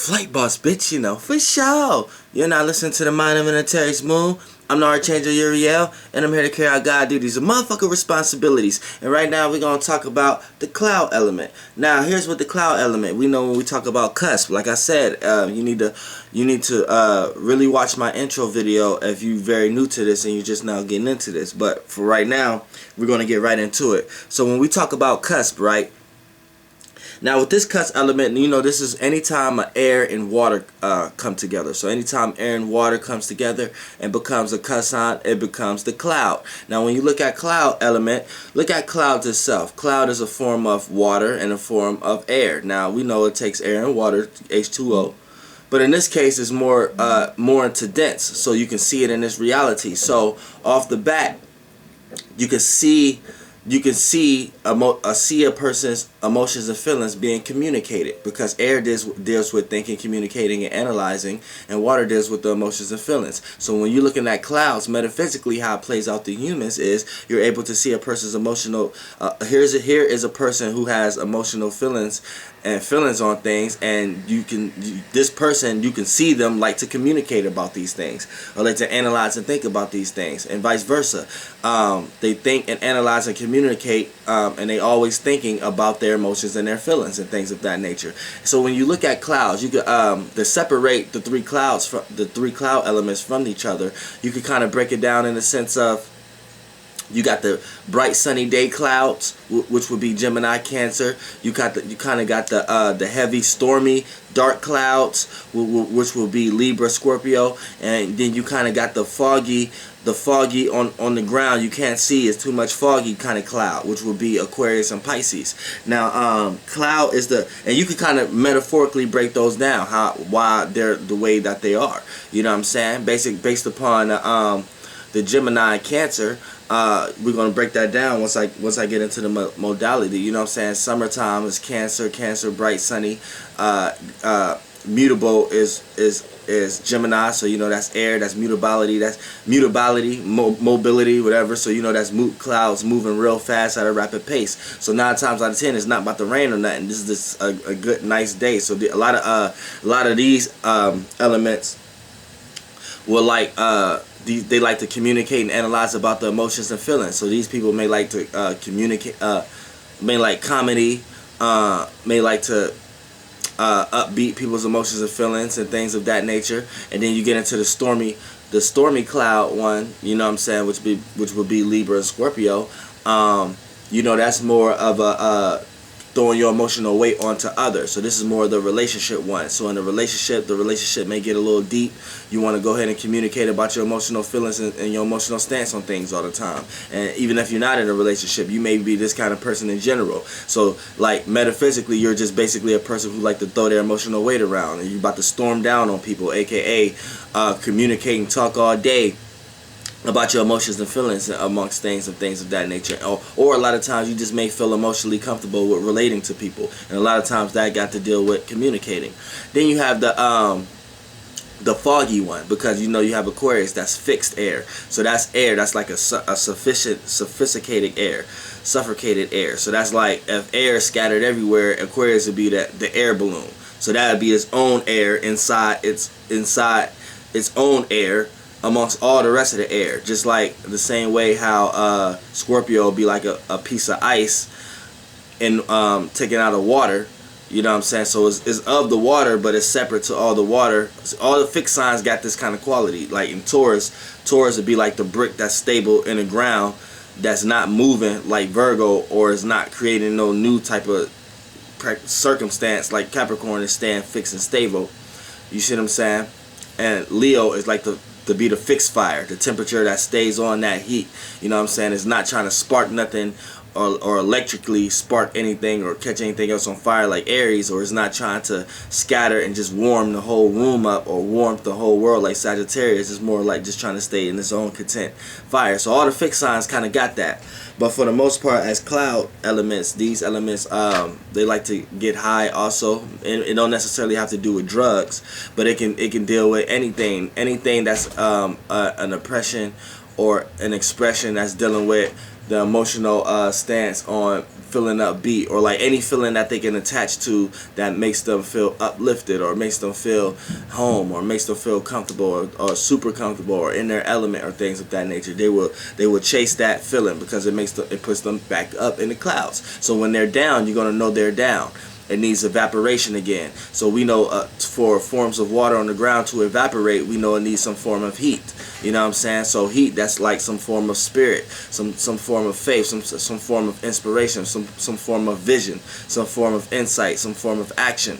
Flight boss, bitch, you know, for sure. You're not listening to the Mind of an Terry's Moon. I'm the Archangel Uriel, and I'm here to carry out God duties and motherfucking responsibilities. And right now, we're going to talk about the cloud element. Now, here's what the cloud element. We know when we talk about cusp, like I said, you need to really watch my intro video if you're very new to this and you're just now getting into this. But for right now, we're going to get right into it. So when we talk about cusp, right? Now with this cusp element, you know, this is anytime air and water come together. So anytime air and water comes together and becomes a cusp, it becomes the cloud. Now when you look at cloud element, look at clouds itself. Cloud is a form of water and a form of air. Now we know it takes air and water, H2O. But in this case, it's more into dense, so you can see it in this reality. So off the bat, you can see a person's emotions and feelings being communicated, because air deals with thinking, communicating, and analyzing, and water deals with the emotions and feelings. So when you're looking at clouds, metaphysically, how it plays out to humans is you're able to see a person's emotional. Here is a person who has emotional feelings on things, and this person, you can see them like to communicate about these things, or like to analyze and think about these things, and vice versa. They think and analyze and communicate, and they always thinking about their emotions and their feelings and things of that nature. So when you look at clouds, you could to separate the three cloud elements from each other, you could kind of break it down in the sense of, you got the bright sunny day clouds, which would be Gemini, Cancer. You kind of got the heavy stormy dark clouds, which will be Libra, Scorpio, and then you kind of got the foggy on the ground. You can't see, it's too much foggy kind of cloud, which would be Aquarius and Pisces. Now, cloud is and you can kind of metaphorically break those down, why they're the way that they are. You know what I'm saying? Based upon the Gemini and Cancer. We're gonna break that down once I get into the modality. You know what I'm saying? Summertime is Cancer, bright, sunny. Mutable is Gemini, so you know that's air, that's mutability, mobility, whatever. So you know that's clouds moving real fast at a rapid pace. So 9 times out of 10, it's not about to rain or nothing. This is a good, nice day. So a lot of these elements will they like to communicate and analyze about the emotions and feelings. So these people may like to communicate, may like comedy, may like to upbeat people's emotions and feelings and things of that nature. And then you get into the stormy cloud one, you know what I'm saying, which would be Libra and Scorpio. You know, that's more of a throwing your emotional weight onto others. So this is more of the relationship one. So in the relationship may get a little deep. You want to go ahead and communicate about your emotional feelings and your emotional stance on things all the time. And even if you're not in a relationship, you may be this kind of person in general. So like metaphysically, you're just basically a person who like to throw their emotional weight around, and you're about to storm down on people, aka communicate and talk all day about your emotions and feelings amongst things and things of that nature. Or a lot of times you just may feel emotionally comfortable with relating to people, and a lot of times that got to deal with communicating. Then you have the foggy one, because you know you have Aquarius, that's fixed air. So that's air, that's like a sophisticated air, suffocated air. So that's like if air is scattered everywhere, Aquarius would be the air balloon. So that would be its own air inside its own air amongst all the rest of the air. Just like the same way how Scorpio will be like a piece of ice and taken out of water. You know what I'm saying? So it's of the water, but it's separate to all the water. So all the fixed signs got this kind of quality. Like in Taurus would be like the brick that's stable in the ground, that's not moving, like Virgo, or is not creating no new type of circumstance, like Capricorn is staying fixed and stable. You see what I'm saying? And Leo is like to be the fixed fire, the temperature that stays on that heat. You know what I'm saying? It's not trying to spark nothing or electrically spark anything or catch anything else on fire like Aries, or it's not trying to scatter and just warm the whole room up or warm the whole world like Sagittarius. It's more like just trying to stay in its own content fire. So all the fixed signs kind of got that. But for the most part, as cloud elements, these elements, they like to get high also. And it don't necessarily have to do with drugs, but it can deal with anything that's an oppression or an expression that's dealing with the emotional stance on feeling upbeat, or like any feeling that they can attach to that makes them feel uplifted, or makes them feel home, or makes them feel comfortable, or super comfortable, or in their element, or things of that nature. They will chase that feeling because it puts them back up in the clouds. So when they're down, you're gonna know they're down. It needs evaporation again. So we know for forms of water on the ground to evaporate, we know it needs some form of heat. You know what I'm saying? So heat, that's like some form of spirit, some form of faith, some form of inspiration, some form of vision, some form of insight, some form of action.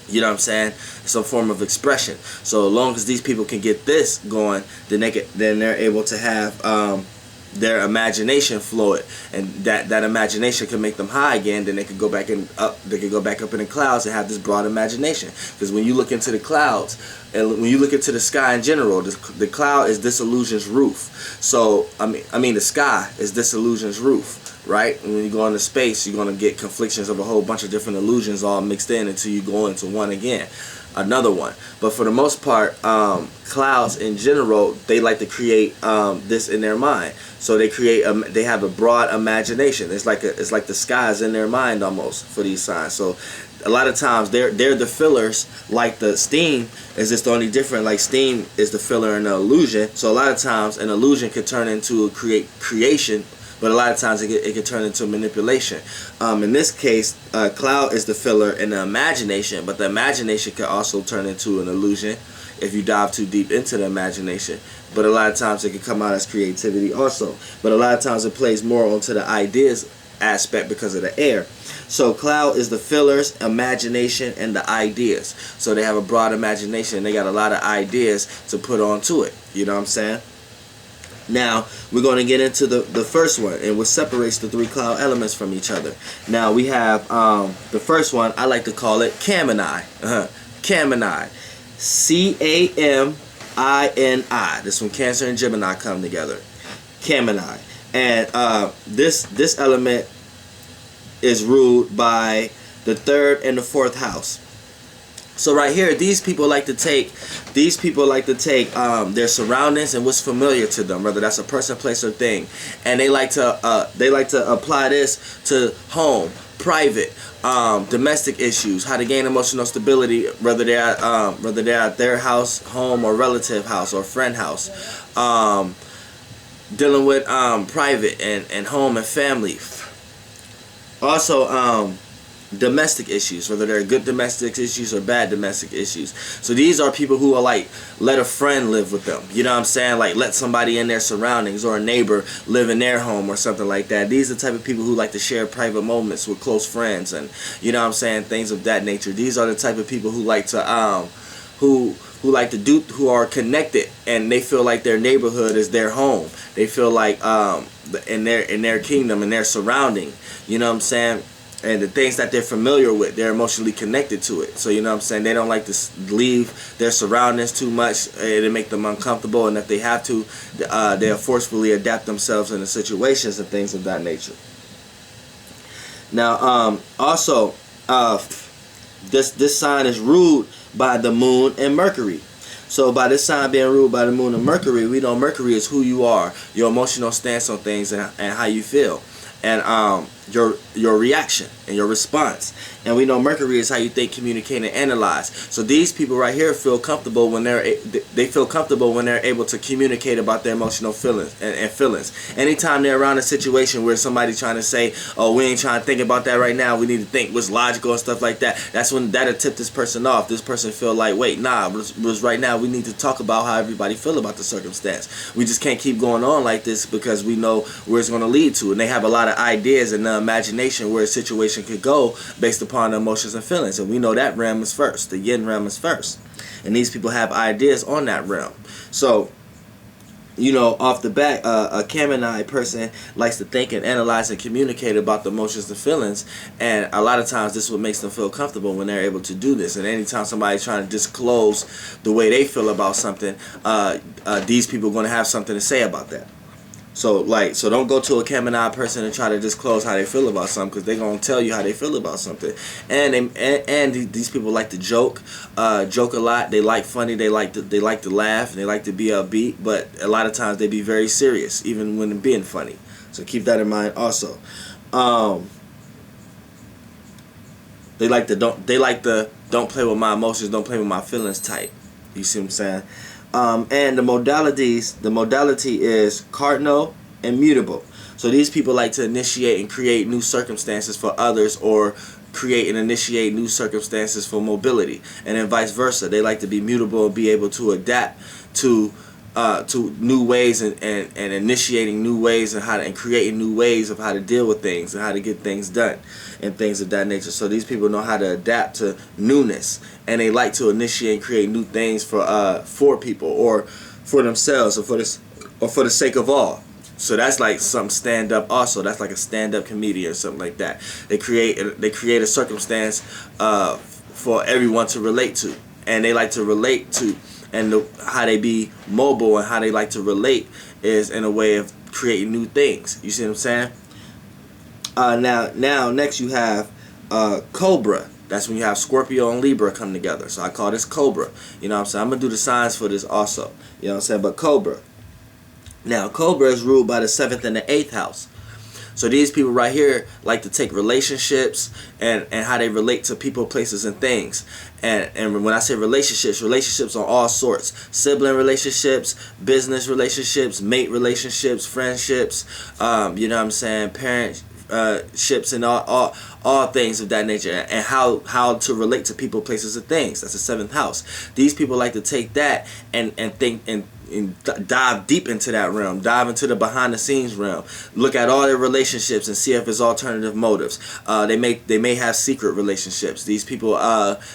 You know what I'm saying? Some form of expression. So as long as these people can get this going, then they're able to have their imagination fluid, and that imagination can make them high again. Then they could go back they could go back up in the clouds and have this broad imagination. Because when you look into the clouds, and when you look into the sky in general, the cloud is this illusion's roof. So I mean the sky is this illusion's roof, right? And when you go into space, you're gonna get conflictions of a whole bunch of different illusions all mixed in until you go into one again. Another one. But for the most part, clouds in general, they like to create this in their mind. So they they have a broad imagination. It's like the skies in their mind almost for these signs. So a lot of times they're the fillers, like the steam is just the only different. Like steam is the filler in the illusion. So a lot of times an illusion could turn into a creation. But a lot of times it can turn into manipulation. In this case, cloud is the filler in the imagination, but the imagination can also turn into an illusion if you dive too deep into the imagination. But a lot of times it can come out as creativity also. But a lot of times it plays more onto the ideas aspect because of the air. So cloud is the fillers, imagination, and the ideas. So they have a broad imagination. They got a lot of ideas to put onto it. You know what I'm saying? Now, we're going to get into the first one, and what separates the three cloud elements from each other. Now, we have the first one, I like to call it Camini. Camini. C-A-M-I-N-I. This one, Cancer and Gemini come together. Camini. And this element is ruled by the third and the fourth house. So right here, these people like to take their surroundings and what's familiar to them, whether that's a person, place, or thing, and they like to apply this to home, private, domestic issues, how to gain emotional stability, whether they're at their house, home, or relative house, or friend house, dealing with private and home and family. Also, domestic issues, whether they're good domestic issues or bad domestic issues. So these are people who are like, let a friend live with them. You know what I'm saying? Like, let somebody in their surroundings, or a neighbor live in their home, or something like that. These are the type of people who like to share private moments with close friends, and you know what I'm saying, things of that nature. These are the type of people who like to who are connected, and they feel like their neighborhood is their home. They feel like in their kingdom, in their surrounding. You know what I'm saying? And the things that they're familiar with, they're emotionally connected to it. So you know what I'm saying, they don't like to leave their surroundings too much. It'll make them uncomfortable, and if they have to, they'll forcefully adapt themselves into situations and things of that nature. Now, also, this sign is ruled by the moon and Mercury. So by this sign being ruled by the moon and Mercury, we know Mercury is who you are, your emotional stance on things, and how you feel, and your reaction and your response. And we know Mercury is how you think, communicate, and analyze. So these people right here feel comfortable when they're able to communicate about their emotional feelings and feelings. Anytime they're around a situation where somebody's trying to say, oh, we ain't trying to think about that right now, we need to think what's logical and stuff like that, that's when that'll tip this person off. This person feel like, wait, nah, but right now we need to talk about how everybody feel about the circumstance. We just can't keep going on like this, because we know where it's going to lead to. And they have a lot of ideas and the imagination where a situation could go based upon the emotions and feelings, and we know that realm is first. The yin realm is first, and these people have ideas on that realm. So, you know, off the bat, a Camini person likes to think and analyze and communicate about the emotions and feelings, and a lot of times this is what makes them feel comfortable when they're able to do this. And anytime somebody's trying to disclose the way they feel about something, these people are going to have something to say about that. So don't go to a Camini person and try to disclose how they feel about something, because they're gonna tell you how they feel about something. And these people like to joke a lot. They like funny. They like to laugh. And they like to be upbeat. But a lot of times they be very serious, even when being funny. So keep that in mind also. Um, they like the don't play with my emotions, don't play with my feelings type. You see what I'm saying? And the modality is cardinal and mutable. So these people like to initiate and create new circumstances for others, or create and initiate new circumstances for mobility, and then vice versa. They like to be mutable and be able to adapt to new ways, and initiating new ways, and how to, and creating new ways of how to deal with things and how to get things done and things of that nature. So these people know how to adapt to newness, and they like to initiate and create new things for people, or for themselves, or for the sake of all. So that's like some stand up also. That's like a stand up comedian or something like that. They create a circumstance for everyone to relate to, and they like to relate to, and how they be mobile and how they like to relate is in a way of creating new things. You see what I'm saying? Now next you have Cobra. That's when you have Scorpio and Libra come together. So I call this Cobra. You know what I'm saying? I'm going to do the signs for this also. You know what I'm saying? But Cobra. Now, Cobra is ruled by the 7th and the 8th house. So these people right here like to take relationships and how they relate to people, places, and things. And when I say relationships on all sorts. Sibling relationships, business relationships, mate relationships, friendships, you know what I'm saying, parent ships, and all things of that nature, and how to relate to people, places, and things. That's the 7th house. These people like to take that and think and dive deep into that realm, dive into the behind the scenes realm, look at all their relationships and see if there's alternative motives. They may have secret relationships. These people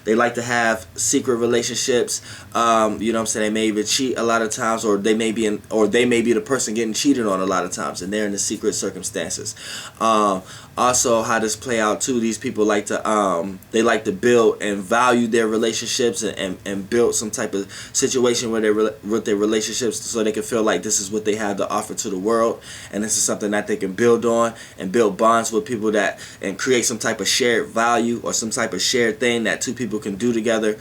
they like to have secret relationships. You know what I'm saying? They may even cheat a lot of times, or they may be the person getting cheated on a lot of times, and they're in the secret circumstances. Also, how this play out too, these people like to they like to build and value their relationships, and build some type of situation with their relationships, so they can feel like this is what they have to offer to the world, and this is something that they can build on and build bonds with people, that and create some type of shared value or some type of shared thing that two people can do together.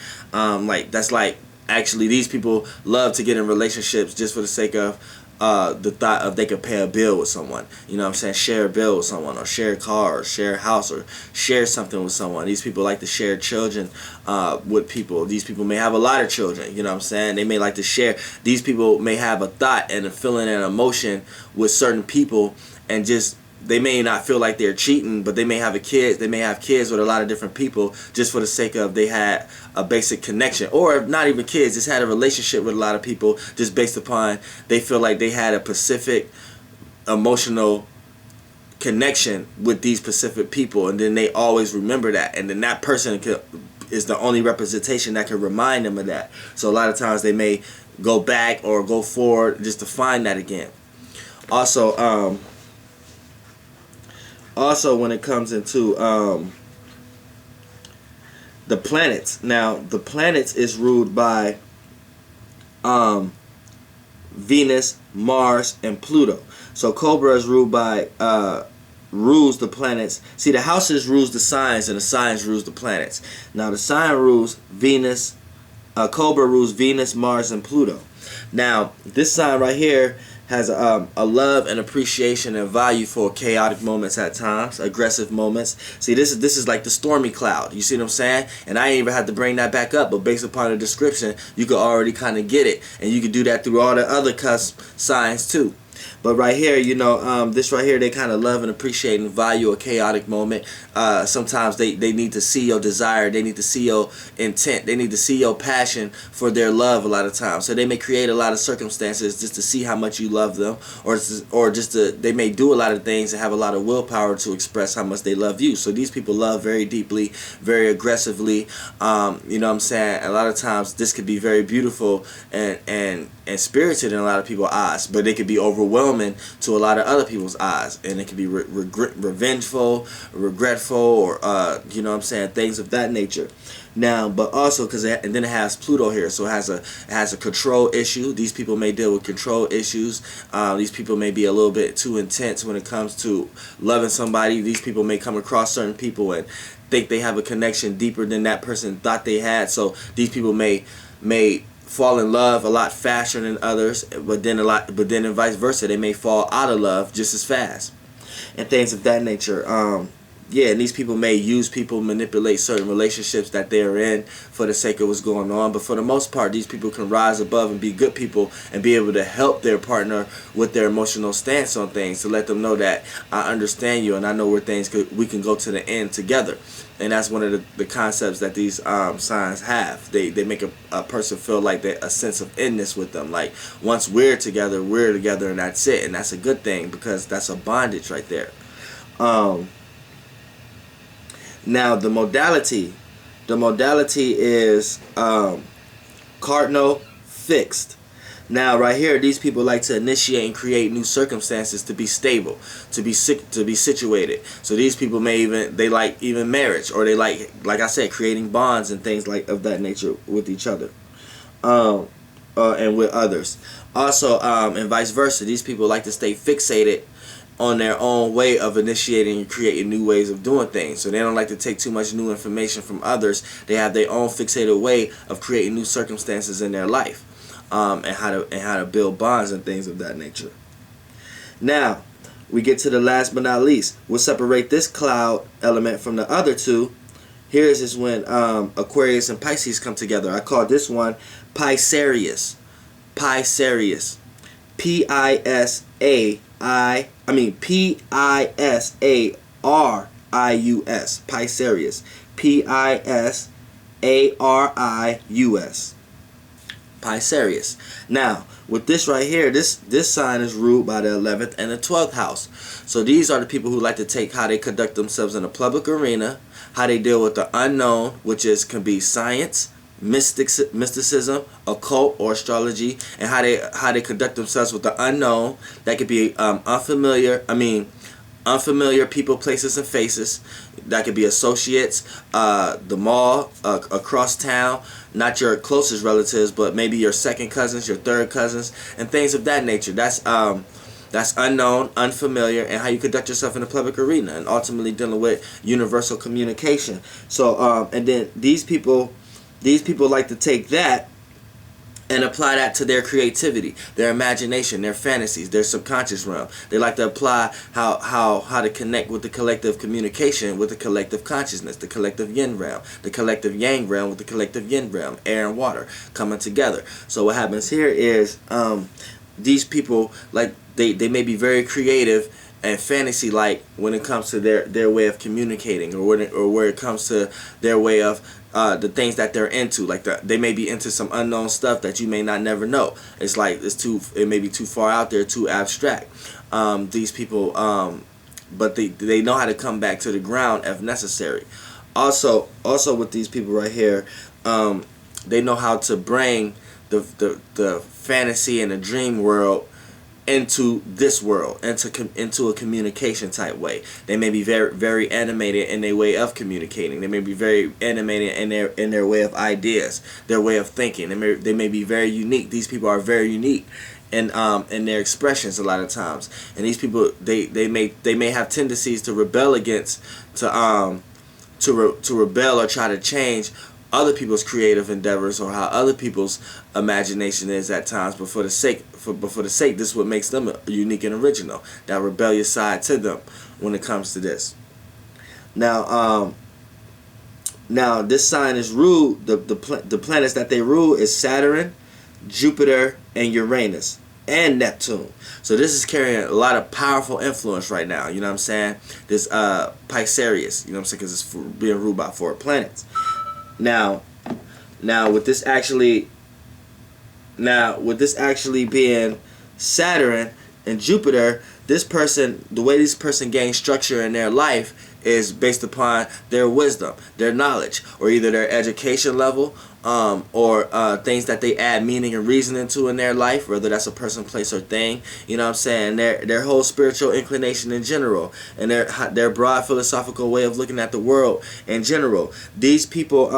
Actually, these people love to get in relationships just for the sake of the thought of they could pay a bill with someone. You know what I'm saying? Share a bill with someone, or share a car, or share a house, or share something with someone. These people like to share children with people. These people may have a lot of children. You know what I'm saying? They may like to share. These people may have a thought and a feeling and emotion with certain people, and just they may not feel like they're cheating, but they may have kids with a lot of different people, just for the sake of they had a basic connection, or not even kids, just had a relationship with a lot of people, just based upon they feel like they had a specific emotional connection with these specific people, and then they always remember that, and then that person is the only representation that can remind them of that. So a lot of times they may go back or go forward just to find that again. Also, when it comes into the planets, now the planets is ruled by Venus, Mars, and Pluto. So Cobra is ruled by rules the planets. See, the houses rules the signs, and the signs rules the planets. Now the sign rules Venus. Cobra rules Venus, Mars, and Pluto. Now this sign right here has a love and appreciation and value for chaotic moments at times, aggressive moments. See, this is like the stormy cloud. You see what I'm saying? And I ain't even have to bring that back up, but based upon the description, you could already kind of get it, and you could do that through all the other cusp signs too. But right here, you know, this right here, they kind of love and appreciate and value a chaotic moment. Sometimes they need to see your desire. They need to see your intent. They need to see your passion for their love a lot of times. So they may create a lot of circumstances just to see how much you love them, or just to, they may do a lot of things and have a lot of willpower to express how much they love you. So these people love very deeply, very aggressively. You know what I'm saying? A lot of times this could be very beautiful and spirited in a lot of people's eyes, but it could be overwhelming to a lot of other people's eyes, and it could be revengeful, regretful, or you know what I'm saying, things of that nature. Now, but also and then it has Pluto here, so it has a control issue. These people may deal with control issues. These people may be a little bit too intense when it comes to loving somebody. These people may come across certain people and think they have a connection deeper than that person thought they had. So these people may fall in love a lot faster than others, but then vice versa, they may fall out of love just as fast. and things of that nature. Yeah, and these people may use people, manipulate certain relationships that they're in for the sake of what's going on. But for the most part, these people can rise above and be good people and be able to help their partner with their emotional stance on things, to let them know that I understand you and I know where we can go to the end together. And that's one of the concepts that these signs have. They make a person feel like a sense of inness with them. Like, once we're together, and that's it. And that's a good thing, because that's a bondage right there. Now, the modality is cardinal fixed. Now, right here, these people like to initiate and create new circumstances to be stable, to be situated. So these people they like even marriage, or they like I said, creating bonds and things of that nature with each other, and with others. Also, and vice versa, these people like to stay fixated on their own way of initiating and creating new ways of doing things. So they don't like to take too much new information from others. They have their own fixated way of creating new circumstances in their life, and how to build bonds and things of that nature. Now, we get to the last but not least. We'll separate this cloud element from the other two. Here's is when Aquarius and Pisces come together. I call this one Pisarius. Pisarius. Pisarius. Pisarius. Pisarius. Pisarius. Now, with this right here, this sign is ruled by the 11th and the 12th house. So these are the people who like to take how they conduct themselves in the public arena, how they deal with the unknown, which can be science, mysticism, occult, or astrology, and how they conduct themselves with the unknown. That could be unfamiliar people, places, and faces. That could be associates, the mall, across town, not your closest relatives, but maybe your second cousins, your third cousins, and things of that nature. That's unknown, unfamiliar, and how you conduct yourself in the public arena, and ultimately dealing with universal communication. So, and then these people like to take that and apply that to their creativity, their imagination, their fantasies, their subconscious realm. They like to apply how to connect with the collective communication, with the collective consciousness, the collective yin realm, the collective yang realm with the collective yin realm, air and water coming together. So what happens here is these people, like, they may be very creative and fantasy like when it comes to their way of communicating, or where it comes to their way of the things that they're into. Like they may be into some unknown stuff that you may not never know. It's like it may be too far out there, too abstract. These people, but they know how to come back to the ground if necessary. Also with these people right here, they know how to bring the fantasy and the dream world into this world, into a communication type way. They may be very, very animated in their way of communicating. They may be very animated in their way of ideas, their way of thinking. They may be very unique. These people are very unique in their expressions a lot of times. And these people, they may have tendencies to rebel against, to rebel or try to change other people's creative endeavors, or how other people's imagination is at times, but for the sake, this is what makes them unique and original, that rebellious side to them when it comes to this. Now this sign is ruled, the planets that they rule is Saturn, Jupiter, and Uranus, and Neptune. So this is carrying a lot of powerful influence right now, you know what I'm saying? This Pisarius, you know what I'm saying, because it's being ruled by 4 planets. Now with this actually being Saturn and Jupiter, the way this person gains structure in their life is based upon their wisdom, their knowledge, or either their education level, or things that they add meaning and reasoning to in their life, whether that's a person, place, or thing. You know what I'm saying? Their whole spiritual inclination in general, and their broad philosophical way of looking at the world in general. These people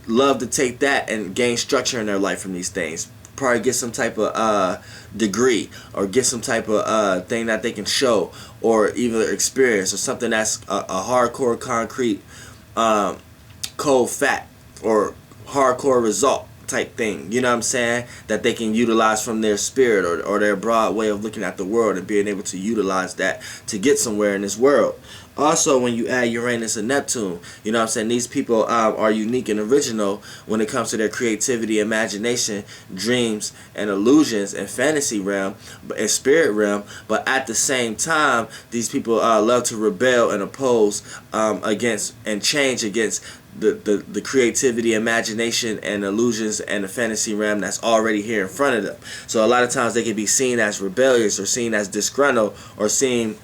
love to take that and gain structure in their life from these things. Probably get some type of degree, or get some type of thing that they can show, or either experience, or something that's a hardcore, concrete, cold fact, or hardcore result type thing, you know what I'm saying, that they can utilize from their spirit, or their broad way of looking at the world, and being able to utilize that to get somewhere in this world. Also, when you add Uranus and Neptune, you know what I'm saying, these people are unique and original when it comes to their creativity, imagination, dreams, and illusions, and fantasy realm, and spirit realm. But at the same time, these people love to rebel and oppose against and change against the creativity, imagination, and illusions, and the fantasy realm that's already here in front of them. So a lot of times they can be seen as rebellious, or seen as disgruntled, or seen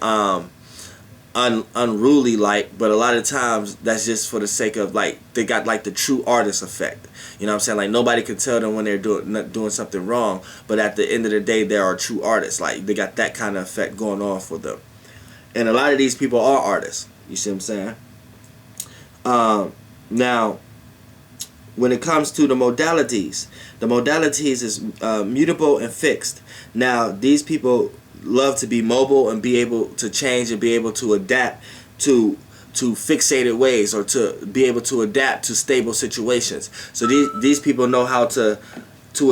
unruly, like, but a lot of times that's just for the sake of, like, they got like the true artist effect, you know what I'm saying, like nobody can tell them when they're doing something wrong, but at the end of the day they are true artists. Like, they got that kind of effect going on for them, and a lot of these people are artists, you see what I'm saying. Now when it comes to the modalities is mutable and fixed. Now these people love to be mobile and be able to change and be able to adapt to fixated ways, or to be able to adapt to stable situations. So these people know how to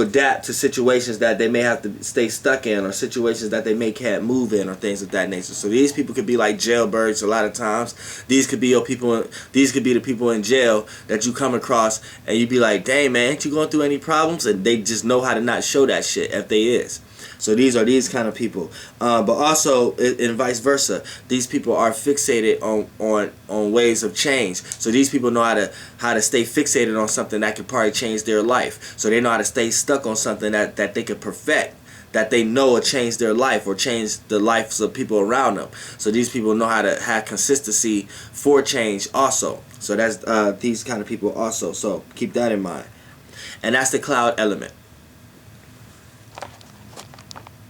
adapt to situations that they may have to stay stuck in, or situations that they may can't move in, or things of that nature. So these people could be like jailbirds a lot of times. These could be the people in jail that you come across and you be like, dang man, ain't you going through any problems? And they just know how to not show that shit if they is. So these are these kind of people, but also and vice versa. These people are fixated on ways of change. So these people know how to stay fixated on something that could probably change their life. So they know how to stay stuck on something that they could perfect, that they know will change their life or change the lives of people around them. So these people know how to have consistency for change also. So that's these kind of people also. So keep that in mind. And that's the cloud element.